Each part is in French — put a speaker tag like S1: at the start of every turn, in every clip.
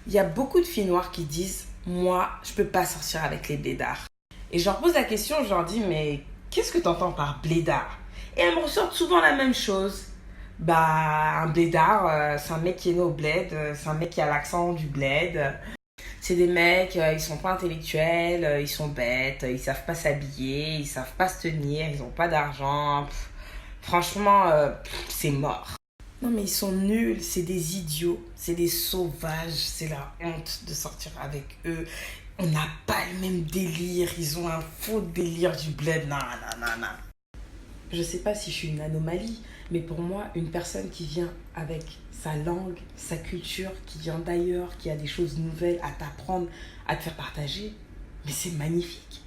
S1: Il y a beaucoup de filles noires qui disent moi, je peux pas sortir avec les blédards. Et je leur pose la question, je leur dis mais qu'est-ce que tu entends par blédard? Et elles me ressortent souvent la même chose. Bah, un blédard, c'est un mec qui est né au bled, c'est un mec qui a l'accent du bled. C'est des mecs, ils sont pas intellectuels, ils sont bêtes, ils savent pas s'habiller, ils savent pas se tenir, ils ont pas d'argent. Franchement, c'est mort. Non mais ils sont nuls, c'est des idiots, c'est des sauvages, c'est la honte de sortir avec eux. On n'a pas le même délire, ils ont un faux délire du bled, non, non, non, non. Je sais pas si je suis une anomalie, mais pour moi, une personne qui vient avec sa langue, sa culture, qui vient d'ailleurs, qui a des choses nouvelles à t'apprendre, à te faire partager, mais c'est magnifique.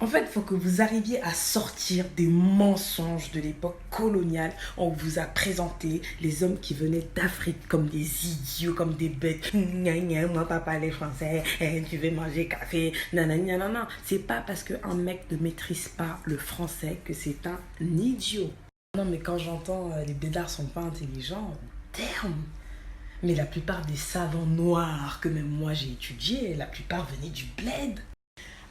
S1: En fait, il faut que vous arriviez à sortir des mensonges de l'époque coloniale. On vous a présenté les hommes qui venaient d'Afrique comme des idiots, comme des bêtes. Gna gna, moi pas parler français, tu veux manger café, nanana, nanana. C'est pas parce qu'un mec ne maîtrise pas le français que c'est un idiot. Non, mais quand j'entends les blédards sont pas intelligents, terme. Mais la plupart des savants noirs que même moi j'ai étudiés, la plupart venaient du bled.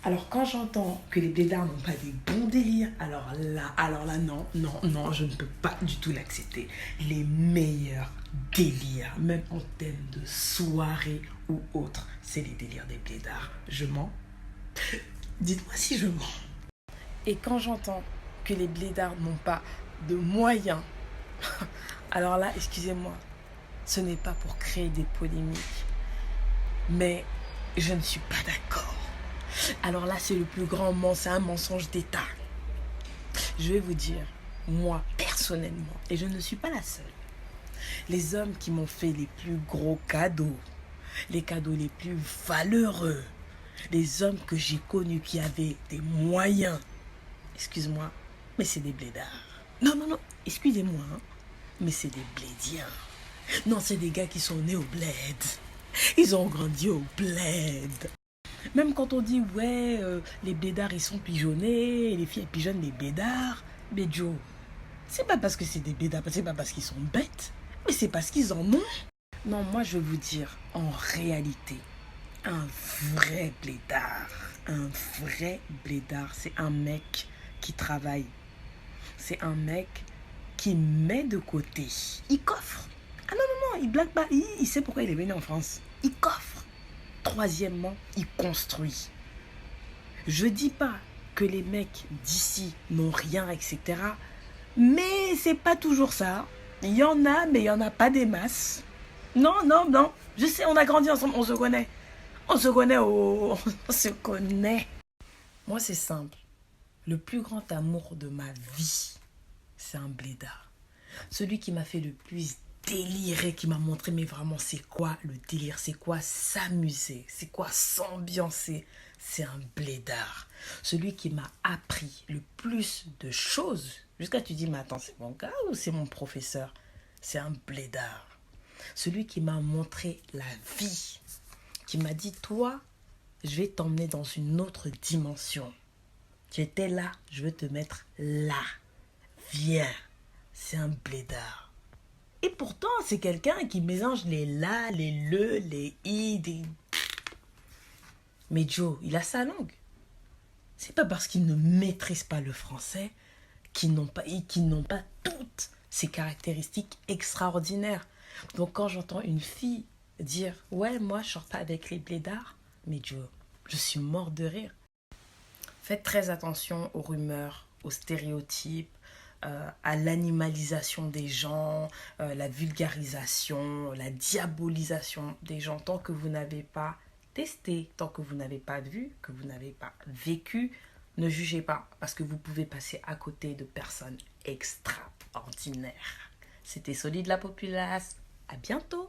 S1: Alors quand j'entends que les blédards n'ont pas des bons délires, alors là, non, non, non, je ne peux pas du tout l'accepter. Les meilleurs délires, même en thème de soirée ou autre, c'est les délires des blédards. Je mens? Dites-moi si je mens. Et quand j'entends que les blédards n'ont pas de moyens, alors là, excusez-moi, ce n'est pas pour créer des polémiques, mais je ne suis pas d'accord. Alors là, c'est le plus grand mensonge, c'est un mensonge d'État. Je vais vous dire, moi, personnellement, et je ne suis pas la seule, les hommes qui m'ont fait les plus gros cadeaux, les cadeaux les plus valeureux, les hommes que j'ai connus qui avaient des moyens, excuse-moi, mais c'est des blédards. Non, non, non, excusez-moi, hein, mais c'est des blédiens. Non, c'est des gars qui sont nés au bled. Ils ont grandi au bled. Même quand on dit, ouais, les blédards, ils sont pigeonnés, les filles, elles pigeonnent les blédards. Mais Joe, c'est pas parce que c'est des blédards, c'est pas parce qu'ils sont bêtes, mais c'est parce qu'ils en ont. Non, moi, je vais vous dire, en réalité, un un vrai blédard, c'est un mec qui travaille. C'est un mec qui met de côté. Il coffre. Ah non, non, non, il blague pas. Il sait pourquoi il est venu en France. Il coffre. Troisièmement, il construit. Je dis pas que les mecs d'ici n'ont rien, etc. Mais c'est pas toujours ça. Il y en a, mais il y en a pas des masses. Non, non, non. Je sais, on a grandi ensemble, on se connaît. On se connaît, on se connaît. Moi, c'est simple. Le plus grand amour de ma vie, c'est un blédard. Celui qui m'a fait le plus délirer, qui m'a montré mais vraiment c'est quoi le délire, c'est quoi s'amuser, c'est quoi s'ambiancer, c'est un blédard. Celui qui m'a appris le plus de choses, jusqu'à tu dis mais attends c'est mon gars ou c'est mon professeur, c'est un blédard. Celui qui m'a montré la vie, qui m'a dit toi je vais t'emmener dans une autre dimension. J'étais là, je veux te mettre là. Viens, c'est un blédard. Et pourtant, c'est quelqu'un qui mélange les la, les le, les i, des... Mais Joe, il a sa langue. C'est pas parce qu'il ne maîtrise pas le français qu'ils n'ont pas toutes ces caractéristiques extraordinaires. Donc quand j'entends une fille dire « Ouais, moi, je sors pas avec les blédards », mais Joe, je suis mort de rire. Faites très attention aux rumeurs, aux stéréotypes, à l'animalisation des gens, la vulgarisation, la diabolisation des gens. Tant que vous n'avez pas testé, tant que vous n'avez pas vu, que vous n'avez pas vécu, ne jugez pas parce que vous pouvez passer à côté de personnes extraordinaires. C'était Solide la Populace. À bientôt.